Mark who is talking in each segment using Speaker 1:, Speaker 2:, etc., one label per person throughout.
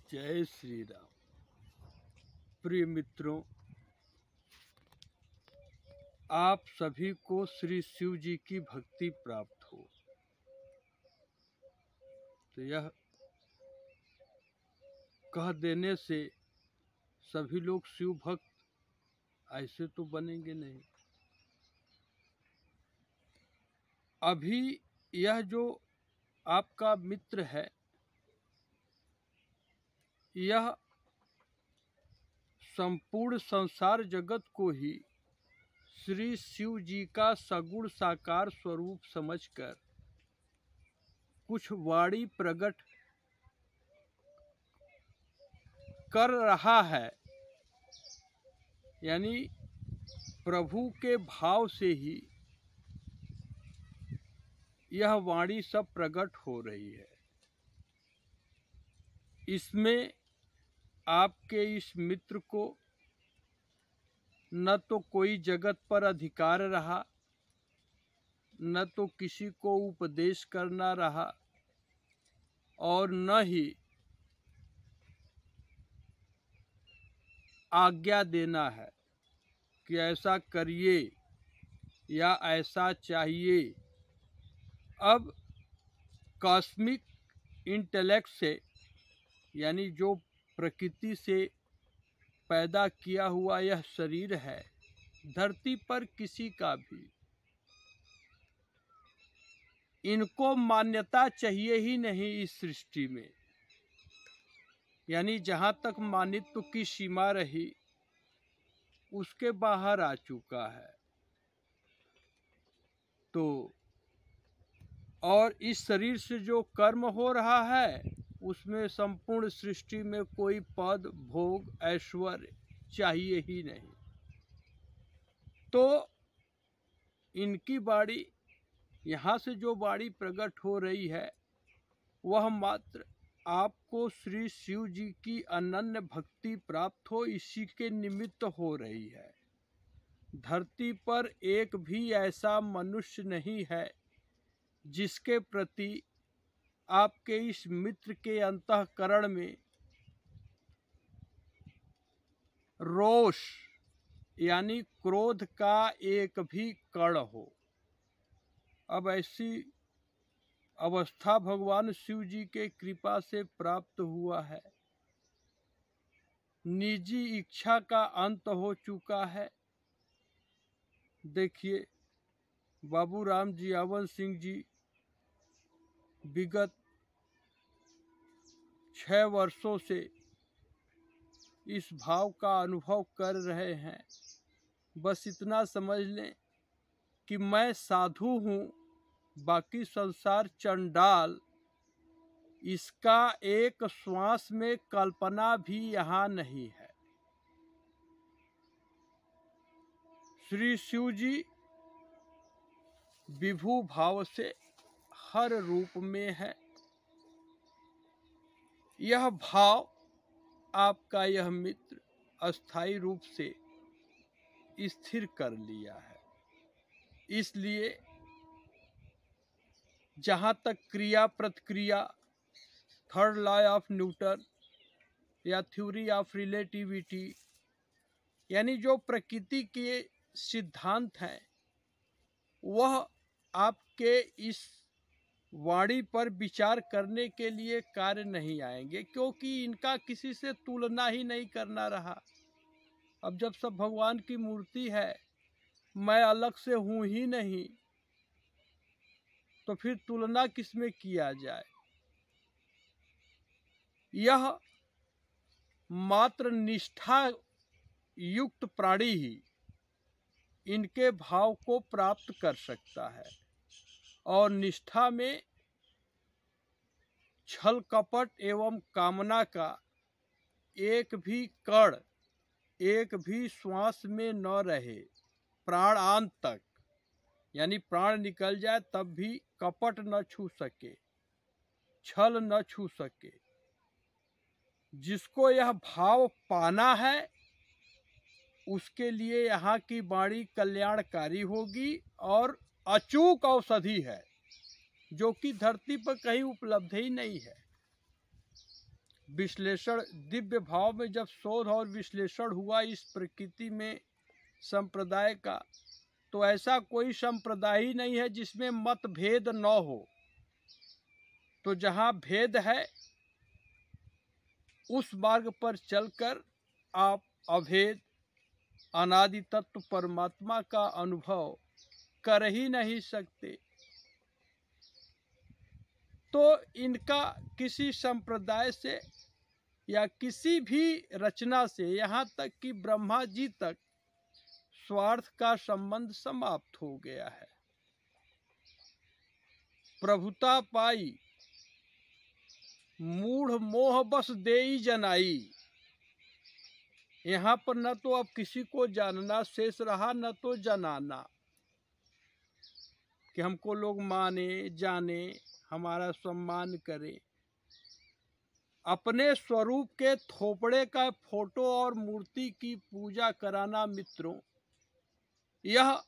Speaker 1: जय श्री राम। प्रिय मित्रों, आप सभी को श्री शिव जी की भक्ति प्राप्त हो। तो यह कह देने से सभी लोग शिव भक्त ऐसे तो बनेंगे नहीं। अभी यह जो आपका मित्र है, यह संपूर्ण संसार जगत को ही श्री शिव जी का सगुण साकार स्वरूप समझकर कुछ वाणी प्रकट कर रहा है, यानी प्रभु के भाव से ही यह वाणी सब प्रकट हो रही है। इसमें आपके इस मित्र को न तो कोई जगत पर अधिकार रहा, न तो किसी को उपदेश करना रहा, और न ही आज्ञा देना है कि ऐसा करिए या ऐसा चाहिए। अब कॉस्मिक इंटेलेक्ट से, यानी जो प्रकृति से पैदा किया हुआ यह शरीर है, धरती पर किसी का भी इनको मान्यता चाहिए ही नहीं इस सृष्टि में। यानी जहाँ तक मानित्व की सीमा रही उसके बाहर आ चुका है। तो और इस शरीर से जो कर्म हो रहा है उसमें संपूर्ण सृष्टि में कोई पद भोग ऐश्वर्य चाहिए ही नहीं। तो इनकी बाणी, यहाँ से जो बाणी प्रकट हो रही है वह मात्र आपको श्री शिव जी की अनन्य भक्ति प्राप्त हो, इसी के निमित्त हो रही है। धरती पर एक भी ऐसा मनुष्य नहीं है जिसके प्रति आपके इस मित्र के अंतःकरण में रोष यानी क्रोध का एक भी कण हो। अब ऐसी अवस्था भगवान शिव जी के कृपा से प्राप्त हुआ है। निजी इच्छा का अंत हो चुका है। देखिए, बाबू राम जी आवन सिंह जी विगत 6 वर्षों से इस भाव का अनुभव कर रहे हैं। बस इतना समझ लें कि मैं साधु हूँ, बाकी संसार चंडाल, इसका एक श्वास में कल्पना भी यहाँ नहीं है। श्री शिव जी विभु भाव से हर रूप में है। यह भाव आपका यह मित्र अस्थायी रूप से स्थिर कर लिया है। इसलिए जहाँ तक क्रिया प्रतिक्रिया, थर्ड लॉ ऑफ न्यूटन या थ्योरी ऑफ रिलेटिविटी, यानी जो प्रकृति के सिद्धांत हैं, वह आपके इस वाणी पर विचार करने के लिए कार्य नहीं आएंगे, क्योंकि इनका किसी से तुलना ही नहीं करना रहा। अब जब सब भगवान की मूर्ति है, मैं अलग से हूँ ही नहीं, तो फिर तुलना किसमें किया जाए। यह मात्र निष्ठा युक्त प्राणी ही इनके भाव को प्राप्त कर सकता है। और निष्ठा में छल कपट एवं कामना का एक भी कण, एक भी श्वास में न रहे प्राणांत तक, यानी प्राण निकल जाए तब भी कपट न छू सके, छल न छू सके। जिसको यह भाव पाना है उसके लिए यहाँ की वाणी कल्याणकारी होगी और अचूक औषधि है, जो कि धरती पर कहीं उपलब्ध ही नहीं है। विश्लेषण, दिव्य भाव में जब शोध और विश्लेषण हुआ इस प्रकृति में संप्रदाय का, तो ऐसा कोई संप्रदाय ही नहीं है जिसमें मतभेद न हो। तो जहाँ भेद है उस मार्ग पर चलकर आप अभेद अनादि तत्व परमात्मा का अनुभव कर ही नहीं सकते। तो इनका किसी संप्रदाय से या किसी भी रचना से, यहाँ तक कि ब्रह्मा जी तक, स्वार्थ का संबंध समाप्त हो गया है। प्रभुता पाई मूढ़ मोह बस देई जनाई। यहाँ पर न तो अब किसी को जानना शेष रहा, न तो जनाना कि हमको लोग माने जाने, हमारा सम्मान करे। अपने स्वरूप के थोपड़े का फोटो और मूर्ति की पूजा कराना मित्रों, यह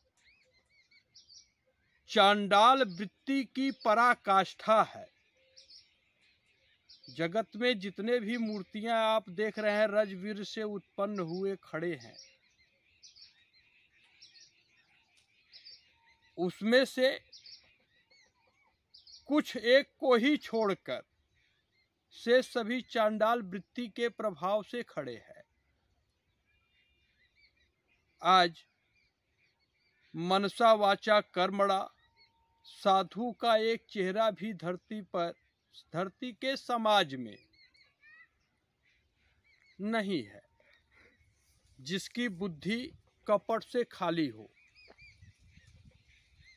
Speaker 1: चांडाल वृत्ति की पराकाष्ठा है। जगत में जितने भी मूर्तियां आप देख रहे हैं रजवीर से उत्पन्न हुए खड़े हैं, उसमें से कुछ एक को ही छोड़कर से सभी चांडाल वृत्ति के प्रभाव से खड़े हैं। आज मनसा वाचा कर्मणा साधु का एक चेहरा भी धरती के समाज में नहीं है जिसकी बुद्धि कपट से खाली हो।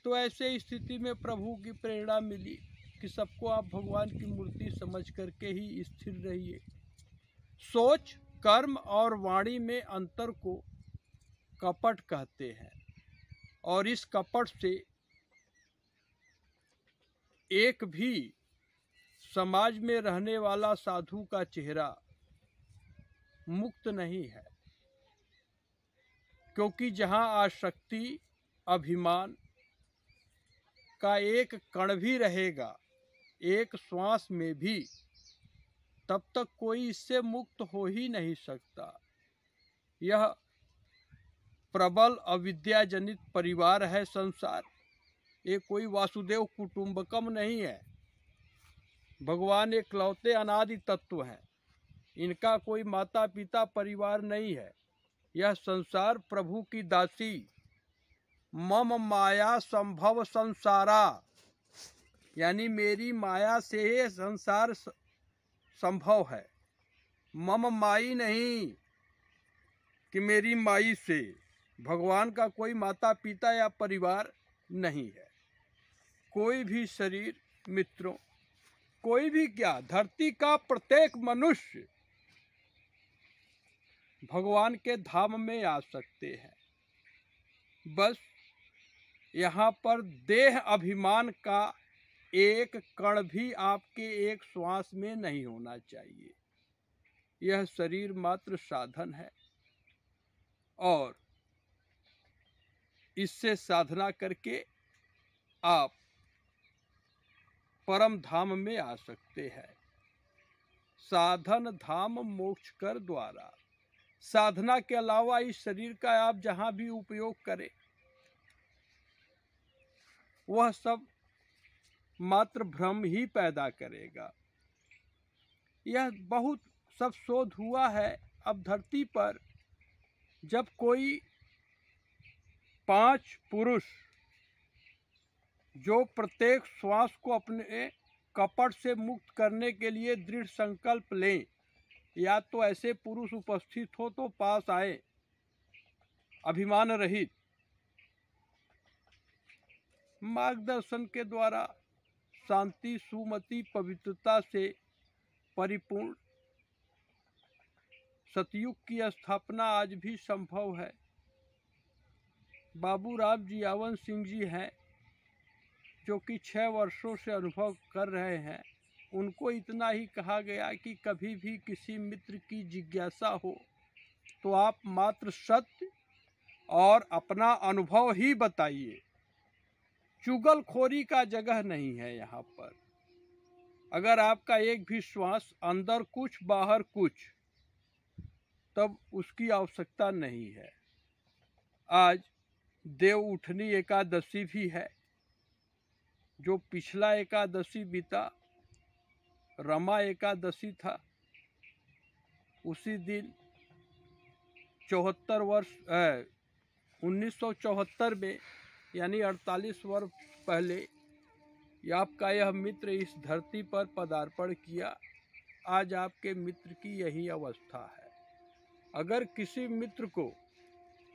Speaker 1: तो ऐसे स्थिति में प्रभु की प्रेरणा मिली कि सबको आप भगवान की मूर्ति समझ करके ही स्थिर रहिए। सोच, कर्म और वाणी में अंतर को कपट कहते हैं, और इस कपट से एक भी समाज में रहने वाला साधु का चेहरा मुक्त नहीं है, क्योंकि जहां आसक्ति अभिमान का एक कण भी रहेगा, एक श्वास में भी, तब तक कोई इससे मुक्त हो ही नहीं सकता। यह प्रबल अविद्या जनित परिवार है संसार। ये कोई वासुदेव कुटुंबकम नहीं है। भगवान एकलौते अनादि तत्व हैं, इनका कोई माता पिता परिवार नहीं है। यह संसार प्रभु की दासी, मम माया संभव संसारा, यानी मेरी माया से ही संसार संभव है। मम माई नहीं कि मेरी माई से। भगवान का कोई माता पिता या परिवार नहीं है। कोई भी शरीर मित्रों, कोई भी क्या, धरती का प्रत्येक मनुष्य भगवान के धाम में आ सकते हैं। बस यहाँ पर देह अभिमान का एक कण भी आपके एक श्वास में नहीं होना चाहिए। यह शरीर मात्र साधन है, और इससे साधना करके आप परम धाम में आ सकते हैं। साधन धाम मोक्ष कर द्वारा। साधना के अलावा इस शरीर का आप जहां भी उपयोग करें, वह सब मात्र भ्रम ही पैदा करेगा। यह बहुत सब शोध हुआ है। अब धरती पर जब कोई 5 पुरुष जो प्रत्येक श्वास को अपने कपट से मुक्त करने के लिए दृढ़ संकल्प लें, या तो ऐसे पुरुष उपस्थित हो तो पास आए, अभिमान रहित, मार्गदर्शन के द्वारा शांति, सुमति, पवित्रता से परिपूर्ण सतयुग की स्थापना आज भी संभव है। बाबू राम जी यावन सिंह जी हैं, जो कि 6 वर्षों से अनुभव कर रहे हैं। उनको इतना ही कहा गया कि कभी भी किसी मित्र की जिज्ञासा हो तो आप मात्र सत्य और अपना अनुभव ही बताइए। चुगलखोरी का जगह नहीं है यहाँ पर। अगर आपका एक भी श्वास अंदर कुछ बाहर कुछ, तब उसकी आवश्यकता नहीं है। आज देव उठनी एकादशी भी है। जो पिछला एकादशी बीता रमा एकादशी था, उसी दिन 1974 में, यानी 48 वर्ष पहले आपका यह मित्र इस धरती पर पदार्पण किया। आज आपके मित्र की यही अवस्था है। अगर किसी मित्र को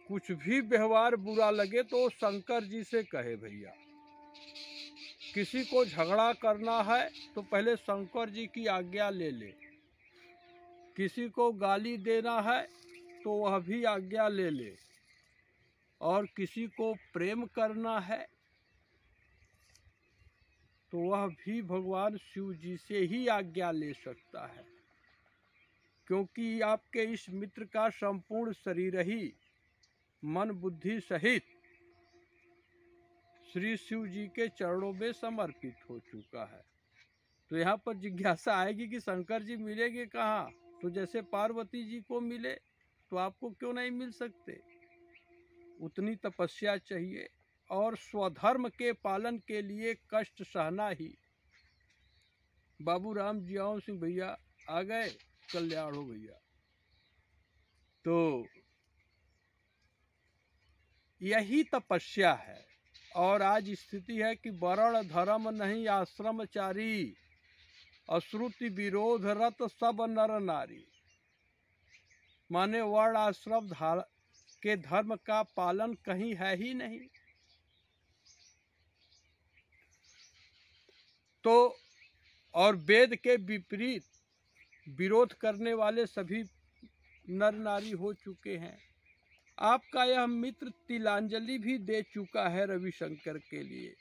Speaker 1: कुछ भी व्यवहार बुरा लगे तो वो शंकर जी से कहे भैया। किसी को झगड़ा करना है तो पहले शंकर जी की आज्ञा ले ले। किसी को गाली देना है तो वह भी आज्ञा ले ले। और किसी को प्रेम करना है तो वह भी भगवान शिव जी से ही आज्ञा ले सकता है, क्योंकि आपके इस मित्र का संपूर्ण शरीर ही मन बुद्धि सहित श्री शिव जी के चरणों में समर्पित हो चुका है। तो यहाँ पर जिज्ञासा आएगी कि शंकर जी मिलेंगे कहाँ? तो जैसे पार्वती जी को मिले तो आपको क्यों नहीं मिल सकते? उतनी तपस्या चाहिए और स्वधर्म के पालन के लिए कष्ट सहना ही। बाबू राम जियाओ सिंह भैया आ गए, कल्याण हो भैया। तो यही तपस्या है। और आज स्थिति है कि वर्ण धर्म नहीं आश्रमचारी, अश्रुति विरोध रत सब नर नारी। माने वर्ण आश्रम के धर्म का पालन कहीं है ही नहीं। तो और वेद के विपरीत विरोध करने वाले सभी नर नारी हो चुके हैं। आपका यह मित्र तिलांजलि भी दे चुका है रविशंकर के लिए।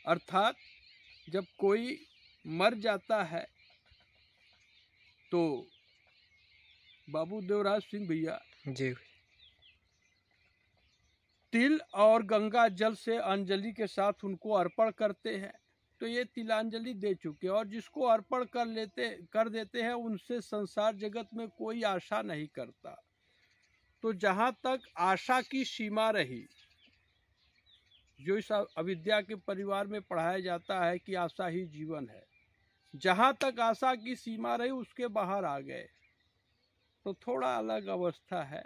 Speaker 1: अर्थात जब कोई मर जाता है तो बाबू देवराज सिंह भैया
Speaker 2: जी
Speaker 1: तिल और गंगा जल से अंजलि के साथ उनको अर्पण करते हैं। तो ये तिलांजलि दे चुके, और जिसको अर्पण कर देते हैं उनसे संसार जगत में कोई आशा नहीं करता। तो जहाँ तक आशा की सीमा रही, जो इस अविद्या के परिवार में पढ़ाया जाता है कि आशा ही जीवन है, जहाँ तक आशा की सीमा रही उसके बाहर आ गए तो थोड़ा अलग अवस्था है।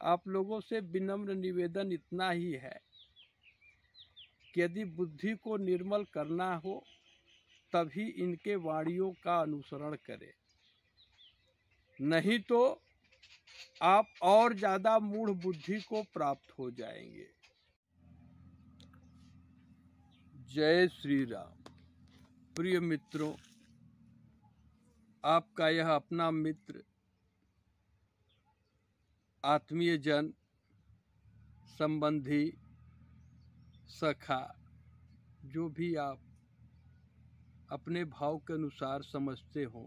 Speaker 1: आप लोगों से विनम्र निवेदन इतना ही है कि यदि बुद्धि को निर्मल करना हो तभी इनके वाणियों का अनुसरण करें, नहीं तो आप और ज़्यादा मूढ़ बुद्धि को प्राप्त हो जाएंगे। जय श्री राम। प्रिय मित्रों, आपका यह अपना मित्र, आत्मीय जन, संबंधी, सखा, जो भी आप अपने भाव के अनुसार समझते हो,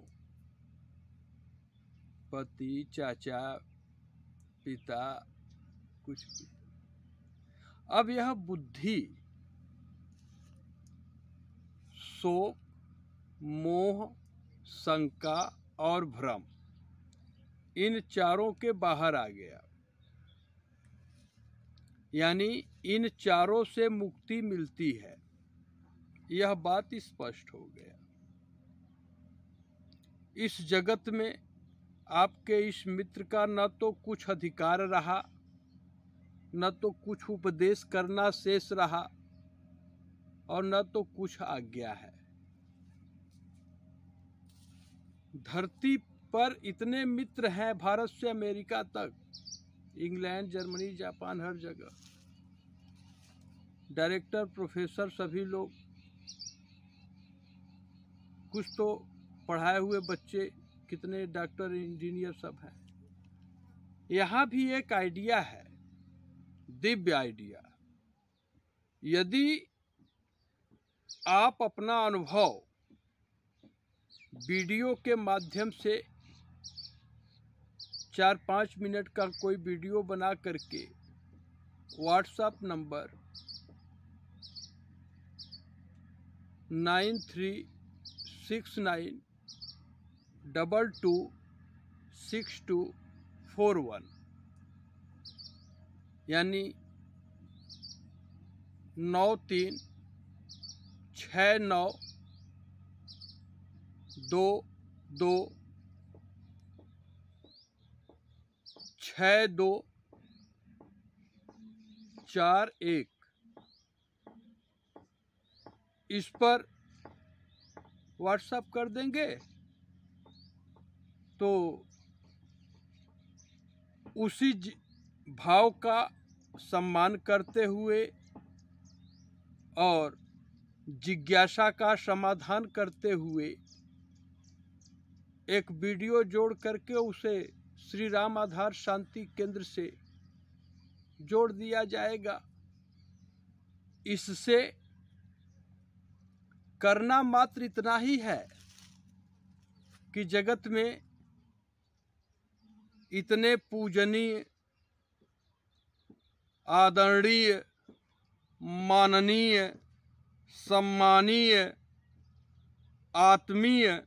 Speaker 1: पति, चाचा, पिता, कुछ भी। अब यह बुद्धि शोक, मोह, शंका और भ्रम, इन चारों के बाहर आ गया। यानी इन चारों से मुक्ति मिलती है, यह बात स्पष्ट हो गया। इस जगत में आपके इस मित्र का न तो कुछ अधिकार रहा, न तो कुछ उपदेश करना शेष रहा, और न तो कुछ आज्ञा है। धरती पर इतने मित्र हैं, भारत से अमेरिका तक, इंग्लैंड, जर्मनी, जापान, हर जगह डायरेक्टर, प्रोफेसर, सभी लोग, कुछ तो पढ़ाए हुए बच्चे, कितने डॉक्टर, इंजीनियर सब हैं। यहाँ भी एक आइडिया है, दिव्य आइडिया। यदि आप अपना अनुभव वीडियो के माध्यम से 4-5 मिनट का कोई वीडियो बना करके व्हाट्सएप नंबर 9369226241 यानी 9369226241। इस पर व्हाट्सएप कर देंगे तो उसी भाव का सम्मान करते हुए और जिज्ञासा का समाधान करते हुए एक वीडियो जोड़ करके उसे श्री राम आधार शांति केंद्र से जोड़ दिया जाएगा। इससे करना मात्र इतना ही है कि जगत में इतने पूजनीय, आदरणीय, माननीय, सम्मानीय, आत्मीय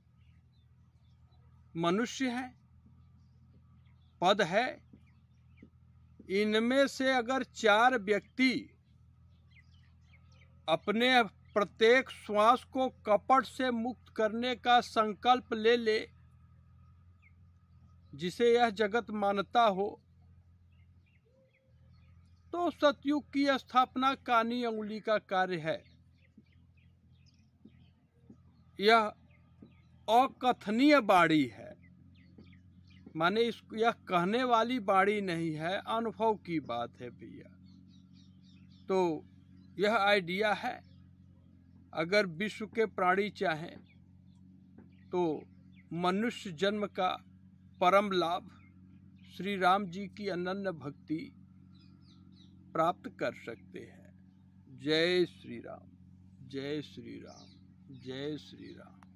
Speaker 1: मनुष्य हैं, पद है। इनमें से अगर 4 व्यक्ति अपने प्रत्येक श्वास को कपट से मुक्त करने का संकल्प ले ले, जिसे यह जगत मानता हो, तो सतयुग की स्थापना कानी अंगुली का कार्य है। यह अकथनीय बाणी है, माने यह कहने वाली बाणी नहीं है, अनुभव की बात है भैया। तो यह आइडिया है, अगर विश्व के प्राणी चाहें तो मनुष्य जन्म का परम लाभ श्री राम जी की अनन्य भक्ति प्राप्त कर सकते हैं। जय श्री राम, जय श्री राम, जय श्री राम।